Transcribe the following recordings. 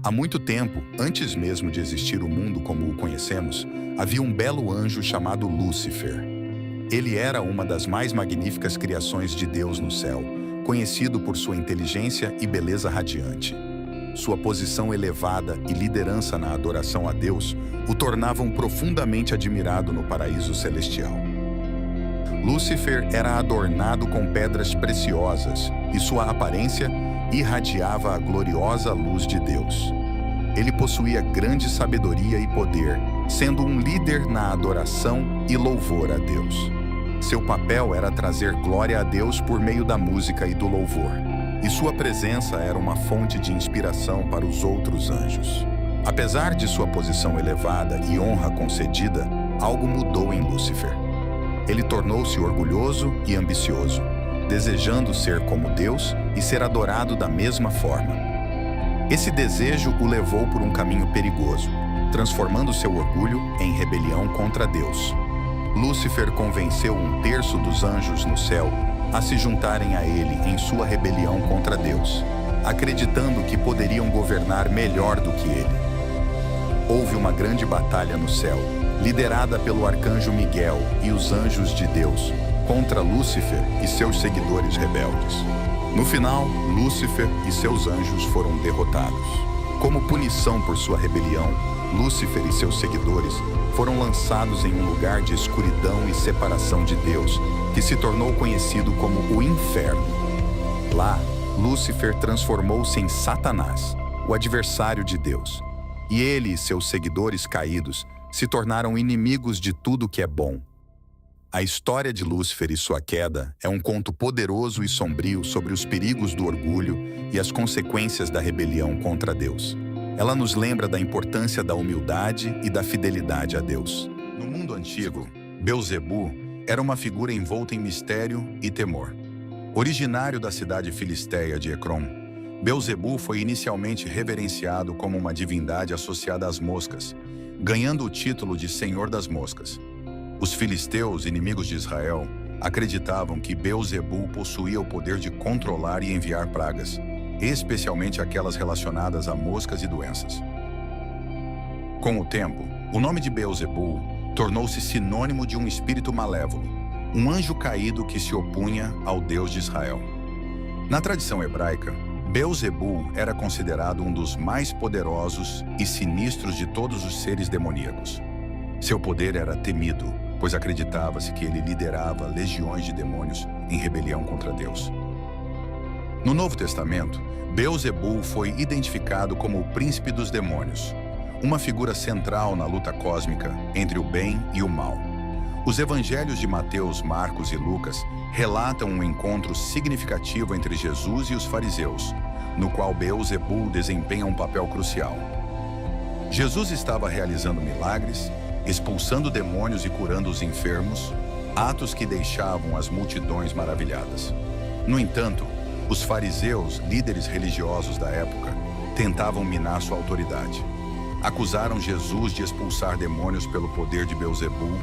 Há muito tempo, antes mesmo de existir o mundo como o conhecemos, havia um belo anjo chamado Lúcifer. Ele era uma das mais magníficas criações de Deus no céu, conhecido por sua inteligência e beleza radiante. Sua posição elevada e liderança na adoração a Deus o tornavam profundamente admirado no paraíso celestial. Lúcifer era adornado com pedras preciosas e sua aparência irradiava a gloriosa luz de Deus. Ele possuía grande sabedoria e poder, sendo um líder na adoração e louvor a Deus. Seu papel era trazer glória a Deus por meio da música e do louvor, e sua presença era uma fonte de inspiração para os outros anjos. Apesar de sua posição elevada e honra concedida, algo mudou em Lúcifer. Ele tornou-se orgulhoso e ambicioso, desejando ser como Deus e ser adorado da mesma forma. Esse desejo o levou por um caminho perigoso, transformando seu orgulho em rebelião contra Deus. Lúcifer convenceu um terço dos anjos no céu a se juntarem a ele em sua rebelião contra Deus, acreditando que poderiam governar melhor do que ele. Houve uma grande batalha no céu, liderada pelo arcanjo Miguel e os anjos de Deus, contra Lúcifer e seus seguidores rebeldes. No final, Lúcifer e seus anjos foram derrotados. Como punição por sua rebelião, Lúcifer e seus seguidores foram lançados em um lugar de escuridão e separação de Deus, que se tornou conhecido como o Inferno. Lá, Lúcifer transformou-se em Satanás, o adversário de Deus, e ele e seus seguidores caídos se tornaram inimigos de tudo que é bom. A história de Lúcifer e sua queda é um conto poderoso e sombrio sobre os perigos do orgulho e as consequências da rebelião contra Deus. Ela nos lembra da importância da humildade e da fidelidade a Deus. No mundo antigo, Beelzebu era uma figura envolta em mistério e temor. Originário da cidade filisteia de Ecrom, Beelzebu foi inicialmente reverenciado como uma divindade associada às moscas, ganhando o título de Senhor das Moscas. Os filisteus, inimigos de Israel, acreditavam que Beelzebu possuía o poder de controlar e enviar pragas, especialmente aquelas relacionadas a moscas e doenças. Com o tempo, o nome de Beelzebu tornou-se sinônimo de um espírito malévolo, um anjo caído que se opunha ao Deus de Israel. Na tradição hebraica, Beelzebu era considerado um dos mais poderosos e sinistros de todos os seres demoníacos. Seu poder era temido, pois acreditava-se que ele liderava legiões de demônios em rebelião contra Deus. No Novo Testamento, Beelzebu foi identificado como o príncipe dos demônios, uma figura central na luta cósmica entre o bem e o mal. Os evangelhos de Mateus, Marcos e Lucas relatam um encontro significativo entre Jesus e os fariseus, no qual Beelzebu desempenha um papel crucial. Jesus estava realizando milagres, expulsando demônios e curando os enfermos, atos que deixavam as multidões maravilhadas. No entanto, os fariseus, líderes religiosos da época, tentavam minar sua autoridade. Acusaram Jesus de expulsar demônios pelo poder de Beelzebu,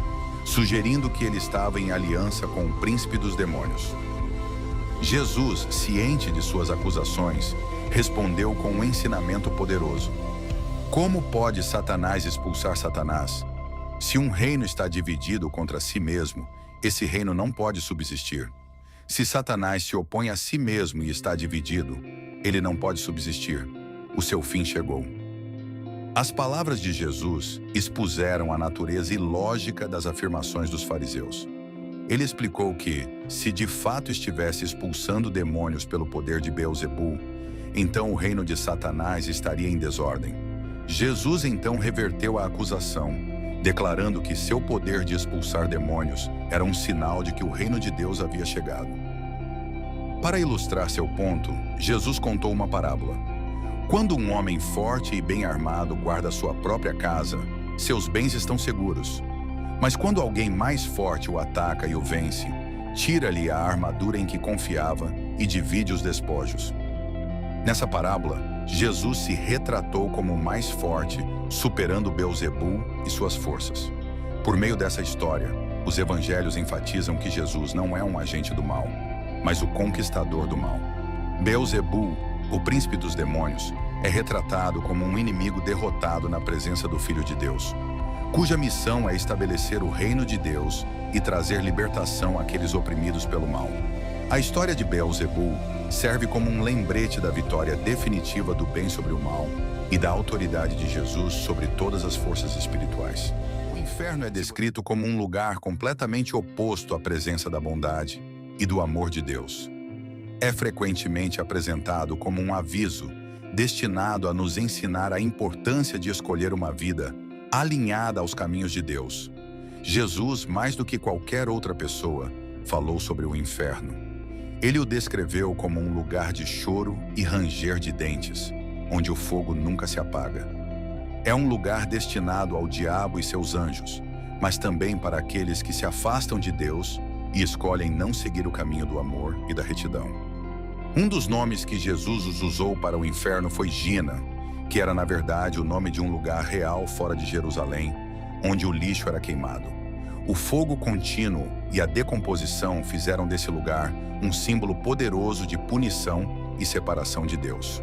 sugerindo que ele estava em aliança com o príncipe dos demônios. Jesus, ciente de suas acusações, respondeu com um ensinamento poderoso. Como pode Satanás expulsar Satanás? Se um reino está dividido contra si mesmo, esse reino não pode subsistir. Se Satanás se opõe a si mesmo e está dividido, ele não pode subsistir. O seu fim chegou. As palavras de Jesus expuseram a natureza ilógica das afirmações dos fariseus. Ele explicou que, se de fato estivesse expulsando demônios pelo poder de Beelzebu, então o reino de Satanás estaria em desordem. Jesus então reverteu a acusação, declarando que seu poder de expulsar demônios era um sinal de que o reino de Deus havia chegado. Para ilustrar seu ponto, Jesus contou uma parábola. Quando um homem forte e bem armado guarda sua própria casa, seus bens estão seguros. Mas quando alguém mais forte o ataca e o vence, tira-lhe a armadura em que confiava e divide os despojos. Nessa parábola, Jesus se retratou como o mais forte, superando Beelzebu e suas forças. Por meio dessa história, os evangelhos enfatizam que Jesus não é um agente do mal, mas o conquistador do mal. Beelzebu, o príncipe dos demônios, é retratado como um inimigo derrotado na presença do Filho de Deus, cuja missão é estabelecer o reino de Deus e trazer libertação àqueles oprimidos pelo mal. A história de Beelzebul serve como um lembrete da vitória definitiva do bem sobre o mal e da autoridade de Jesus sobre todas as forças espirituais. O inferno é descrito como um lugar completamente oposto à presença da bondade e do amor de Deus. É frequentemente apresentado como um aviso destinado a nos ensinar a importância de escolher uma vida alinhada aos caminhos de Deus. Jesus, mais do que qualquer outra pessoa, falou sobre o inferno. Ele o descreveu como um lugar de choro e ranger de dentes, onde o fogo nunca se apaga. É um lugar destinado ao diabo e seus anjos, mas também para aqueles que se afastam de Deus e escolhem não seguir o caminho do amor e da retidão. Um dos nomes que Jesus usou para o inferno foi Gina, que era na verdade o nome de um lugar real fora de Jerusalém, onde o lixo era queimado. O fogo contínuo e a decomposição fizeram desse lugar um símbolo poderoso de punição e separação de Deus.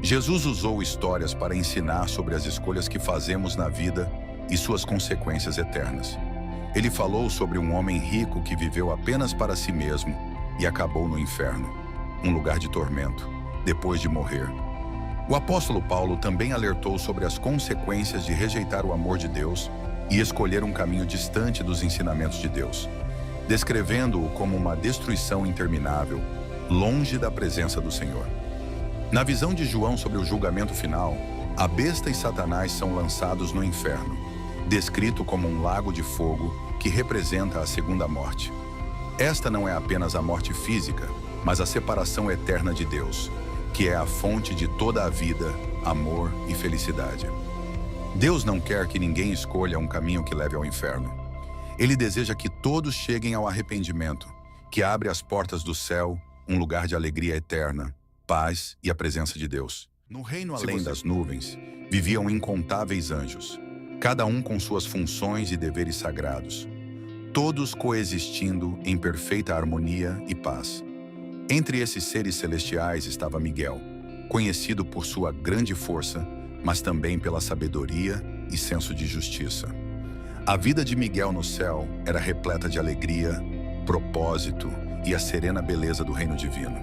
Jesus usou histórias para ensinar sobre as escolhas que fazemos na vida e suas consequências eternas. Ele falou sobre um homem rico que viveu apenas para si mesmo e acabou no inferno, um lugar de tormento, depois de morrer. O apóstolo Paulo também alertou sobre as consequências de rejeitar o amor de Deus e escolher um caminho distante dos ensinamentos de Deus, descrevendo-o como uma destruição interminável, longe da presença do Senhor. Na visão de João sobre o julgamento final, a besta e Satanás são lançados no inferno, descrito como um lago de fogo que representa a segunda morte. Esta não é apenas a morte física, mas a separação eterna de Deus, que é a fonte de toda a vida, amor e felicidade. Deus não quer que ninguém escolha um caminho que leve ao inferno. Ele deseja que todos cheguem ao arrependimento, que abre as portas do céu, um lugar de alegria eterna, paz e a presença de Deus. No reino além das nuvens, viviam incontáveis anjos, cada um com suas funções e deveres sagrados, todos coexistindo em perfeita harmonia e paz. Entre esses seres celestiais estava Miguel, conhecido por sua grande força, mas também pela sabedoria e senso de justiça. A vida de Miguel no céu era repleta de alegria, propósito e a serena beleza do reino divino.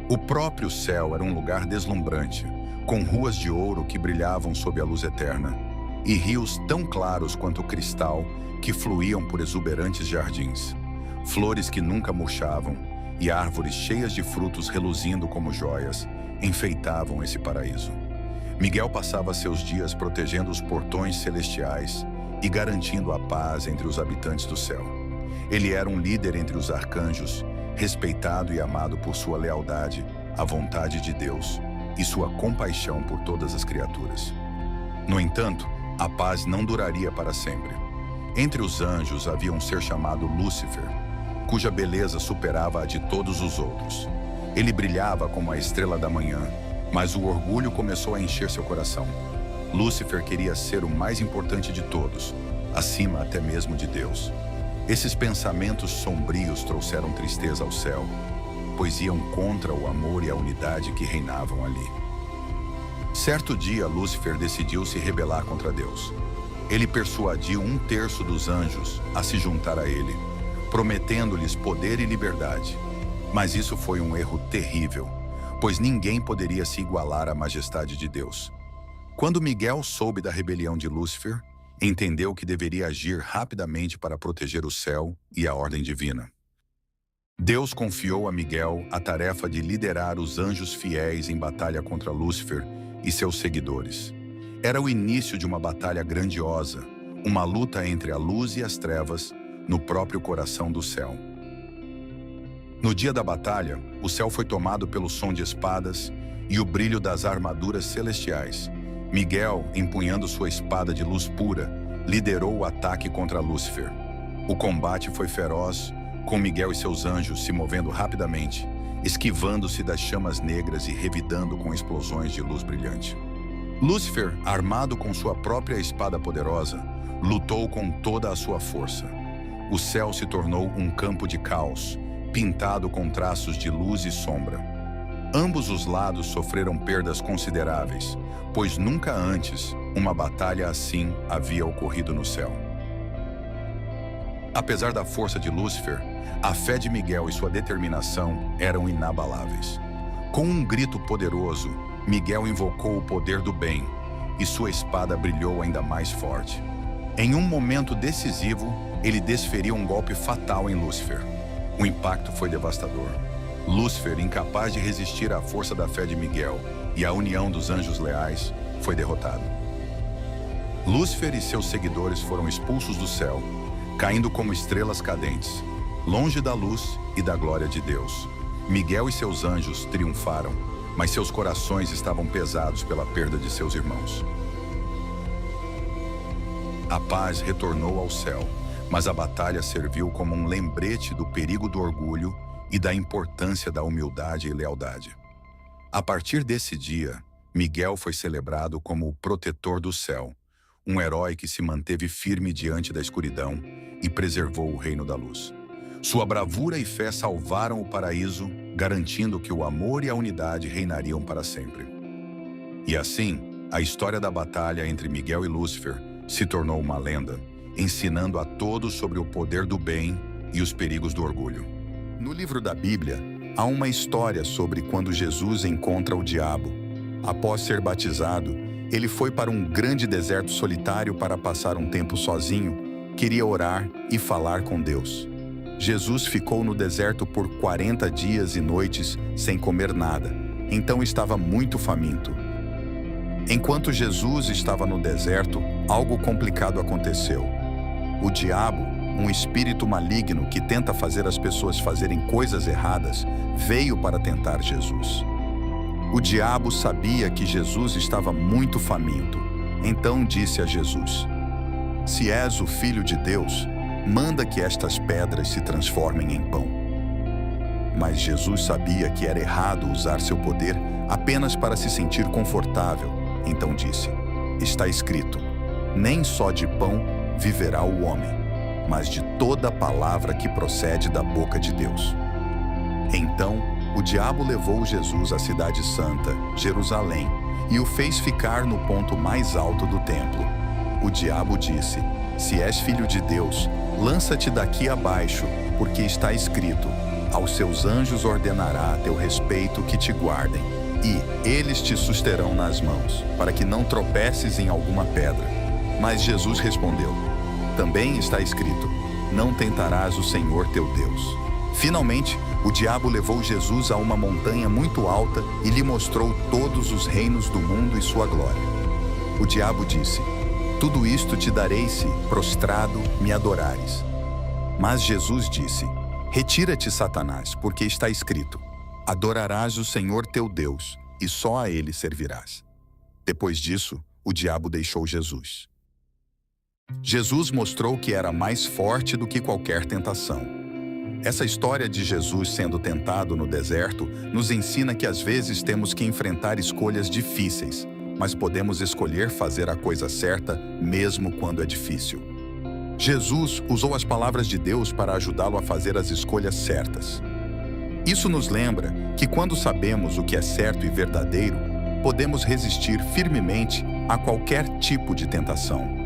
O próprio céu era um lugar deslumbrante, com ruas de ouro que brilhavam sob a luz eterna, e rios tão claros quanto o cristal que fluíam por exuberantes jardins, flores que nunca murchavam e árvores cheias de frutos reluzindo como joias enfeitavam esse paraíso. Miguel passava seus dias protegendo os portões celestiais e garantindo a paz entre os habitantes do céu. Ele era um líder entre os arcanjos, respeitado e amado por sua lealdade à vontade de Deus e sua compaixão por todas as criaturas. No entanto, a paz não duraria para sempre. Entre os anjos havia um ser chamado Lúcifer, cuja beleza superava a de todos os outros. Ele brilhava como a estrela da manhã, mas o orgulho começou a encher seu coração. Lúcifer queria ser o mais importante de todos, acima até mesmo de Deus. Esses pensamentos sombrios trouxeram tristeza ao céu, pois iam contra o amor e a unidade que reinavam ali. Certo dia, Lúcifer decidiu se rebelar contra Deus. Ele persuadiu 1/3 dos anjos a se juntar a ele, prometendo-lhes poder e liberdade. Mas isso foi um erro terrível, pois ninguém poderia se igualar à majestade de Deus. Quando Miguel soube da rebelião de Lúcifer, entendeu que deveria agir rapidamente para proteger o céu e a ordem divina. Deus confiou a Miguel a tarefa de liderar os anjos fiéis em batalha contra Lúcifer e seus seguidores. Era o início de uma batalha grandiosa, uma luta entre a luz e as trevas no próprio coração do céu. No dia da batalha, o céu foi tomado pelo som de espadas e o brilho das armaduras celestiais. Miguel, empunhando sua espada de luz pura, liderou o ataque contra Lúcifer. O combate foi feroz, com Miguel e seus anjos se movendo rapidamente, esquivando-se das chamas negras e revidando com explosões de luz brilhante. Lúcifer, armado com sua própria espada poderosa, lutou com toda a sua força. O céu se tornou um campo de caos, pintado com traços de luz e sombra. Ambos os lados sofreram perdas consideráveis, pois nunca antes uma batalha assim havia ocorrido no céu. Apesar da força de Lúcifer, a fé de Miguel e sua determinação eram inabaláveis. Com um grito poderoso, Miguel invocou o poder do bem e sua espada brilhou ainda mais forte. Em um momento decisivo, ele desferiu um golpe fatal em Lúcifer. O impacto foi devastador. Lúcifer, incapaz de resistir à força da fé de Miguel e à união dos anjos leais, foi derrotado. Lúcifer e seus seguidores foram expulsos do céu, caindo como estrelas cadentes, longe da luz e da glória de Deus. Miguel e seus anjos triunfaram, mas seus corações estavam pesados pela perda de seus irmãos. A paz retornou ao céu, mas a batalha serviu como um lembrete do perigo do orgulho e da importância da humildade e lealdade. A partir desse dia, Miguel foi celebrado como o protetor do céu, um herói que se manteve firme diante da escuridão e preservou o reino da luz. Sua bravura e fé salvaram o paraíso, garantindo que o amor e a unidade reinariam para sempre. E assim, a história da batalha entre Miguel e Lúcifer se tornou uma lenda, ensinando a todos sobre o poder do bem e os perigos do orgulho. No livro da Bíblia, há uma história sobre quando Jesus encontra o diabo. Após ser batizado, ele foi para um grande deserto solitário para passar um tempo sozinho, queria orar e falar com Deus. Jesus ficou no deserto por 40 dias e noites sem comer nada, então estava muito faminto. Enquanto Jesus estava no deserto, algo complicado aconteceu. O diabo, um espírito maligno que tenta fazer as pessoas fazerem coisas erradas, veio para tentar Jesus. O diabo sabia que Jesus estava muito faminto, então disse a Jesus: "Se és o Filho de Deus, manda que estas pedras se transformem em pão." Mas Jesus sabia que era errado usar seu poder apenas para se sentir confortável, então disse: "Está escrito, nem só de pão viverá o homem, mas de toda palavra que procede da boca de Deus." Então, o diabo levou Jesus à cidade santa, Jerusalém, e o fez ficar no ponto mais alto do templo. O diabo disse: "Se és filho de Deus, lança-te daqui abaixo, porque está escrito: aos seus anjos ordenará a teu respeito que te guardem, e eles te susterão nas mãos, para que não tropeces em alguma pedra." Mas Jesus respondeu: "Também está escrito: não tentarás o Senhor teu Deus." Finalmente, o diabo levou Jesus a uma montanha muito alta e lhe mostrou todos os reinos do mundo e sua glória. O diabo disse: "Tudo isto te darei se, prostrado, me adorares." Mas Jesus disse: "Retira-te, Satanás, porque está escrito: adorarás o Senhor teu Deus, e só a ele servirás." Depois disso, o diabo deixou Jesus. Jesus mostrou que era mais forte do que qualquer tentação. Essa história de Jesus sendo tentado no deserto nos ensina que às vezes temos que enfrentar escolhas difíceis, mas podemos escolher fazer a coisa certa mesmo quando é difícil. Jesus usou as palavras de Deus para ajudá-lo a fazer as escolhas certas. Isso nos lembra que quando sabemos o que é certo e verdadeiro, podemos resistir firmemente a qualquer tipo de tentação.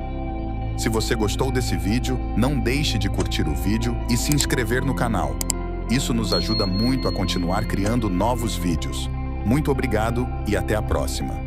Se você gostou desse vídeo, não deixe de curtir o vídeo e se inscrever no canal. Isso nos ajuda muito a continuar criando novos vídeos. Muito obrigado e até a próxima.